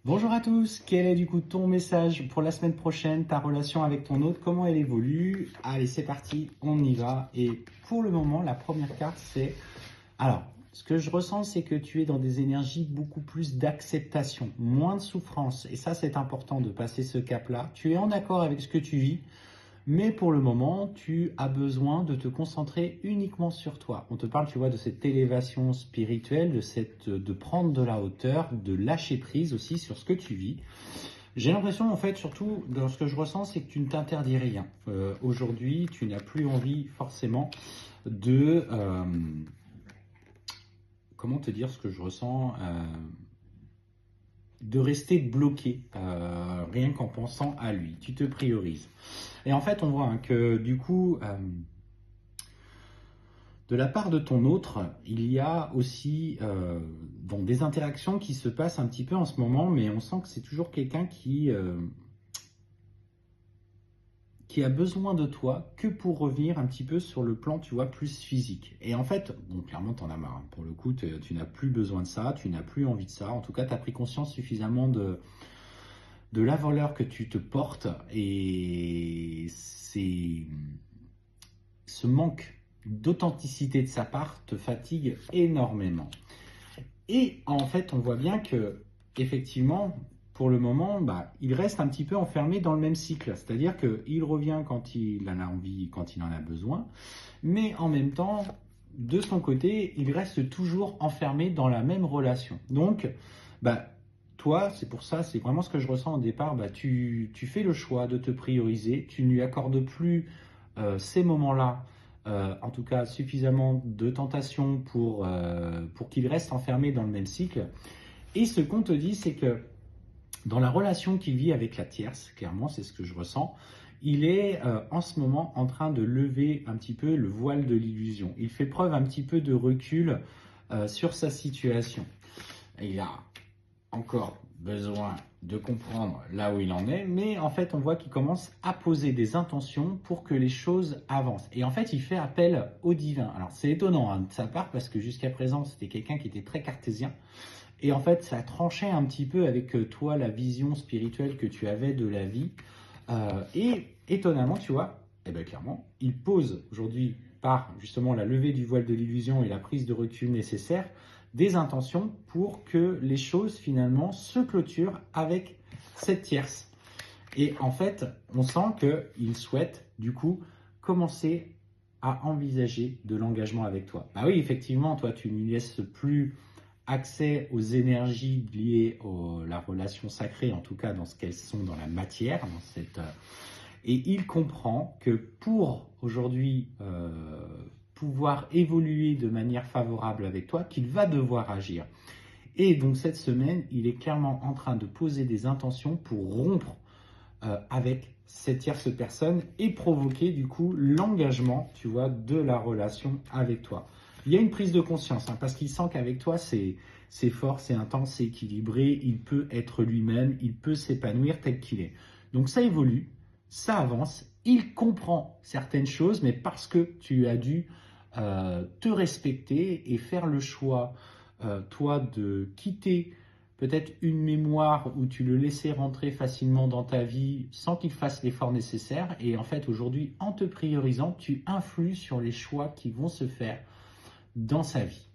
Bonjour à tous, quel est du coup ton message pour la semaine prochaine, ta relation avec ton autre, comment elle évolue? Allez, c'est parti, on y va. Et pour le moment, la première carte, c'est... Alors, ce que je ressens, c'est que tu es dans des énergies beaucoup plus d'acceptation, moins de souffrance. Et ça, c'est important de passer ce cap-là. Tu es en accord avec ce que tu vis, mais pour le moment, tu as besoin de te concentrer uniquement sur toi. On te parle, tu vois, de cette élévation spirituelle, de prendre de la hauteur, de lâcher prise aussi sur ce que tu vis. J'ai l'impression, en fait, surtout, dans ce que je ressens, c'est que tu ne t'interdis rien. Aujourd'hui, tu n'as plus envie forcément de... comment te dire ce que je ressens de rester bloqué, rien qu'en pensant à lui. Tu te priorises. Et en fait, on voit que du coup, de la part de ton autre, il y a aussi bon, des interactions qui se passent un petit peu en ce moment, mais on sent que c'est toujours quelqu'un qui a besoin de toi que pour revenir un petit peu sur le plan, tu vois, plus physique. Et en fait, bon, clairement, t'en as marre. Hein. Pour le coup, tu n'as plus besoin de ça, tu n'as plus envie de ça. En tout cas, tu as pris conscience suffisamment de la valeur que tu te portes et c'est ce manque d'authenticité de sa part te fatigue énormément. Et en fait, on voit bien que, effectivement, pour le moment, il reste un petit peu enfermé dans le même cycle. C'est-à-dire qu'il revient quand il en a envie, quand il en a besoin, mais en même temps, de son côté, il reste toujours enfermé dans la même relation. Donc, toi, c'est pour ça, c'est vraiment ce que je ressens au départ, tu fais le choix de te prioriser, tu ne lui accordes plus ces moments-là, en tout cas suffisamment de tentation pour qu'il reste enfermé dans le même cycle. Et ce qu'on te dit, c'est que dans la relation qu'il vit avec la tierce, clairement, c'est ce que je ressens, il est en ce moment en train de lever un petit peu le voile de l'illusion. Il fait preuve un petit peu de recul sur sa situation. Il a encore besoin de comprendre là où il en est, mais en fait, on voit qu'il commence à poser des intentions pour que les choses avancent. Et en fait, il fait appel au divin. Alors, c'est étonnant hein, de sa part parce que jusqu'à présent, c'était quelqu'un qui était très cartésien. Et en fait, ça tranchait un petit peu avec toi, la vision spirituelle que tu avais de la vie. Et étonnamment, tu vois, clairement, il pose aujourd'hui, par justement la levée du voile de l'illusion et la prise de recul nécessaire, des intentions pour que les choses finalement se clôturent avec cette tierce. Et en fait, on sent qu'il souhaite du coup commencer à envisager de l'engagement avec toi. Bah oui, effectivement, toi, tu ne lui laisses plus accès aux énergies liées à la relation sacrée, en tout cas dans ce qu'elles sont dans la matière, et il comprend que pour aujourd'hui pouvoir évoluer de manière favorable avec toi, qu'il va devoir agir. Et donc cette semaine, il est clairement en train de poser des intentions pour rompre avec cette tierce personne et provoquer du coup l'engagement, tu vois, de la relation avec toi. Il y a une prise de conscience hein, parce qu'il sent qu'avec toi, c'est fort, c'est intense, c'est équilibré, il peut être lui-même, il peut s'épanouir tel qu'il est. Donc ça évolue, ça avance, il comprend certaines choses, mais parce que tu as dû te respecter et faire le choix, toi, de quitter peut-être une mémoire où tu le laissais rentrer facilement dans ta vie sans qu'il fasse l'effort nécessaire. Et en fait, aujourd'hui, en te priorisant, tu influes sur les choix qui vont se faire dans sa vie.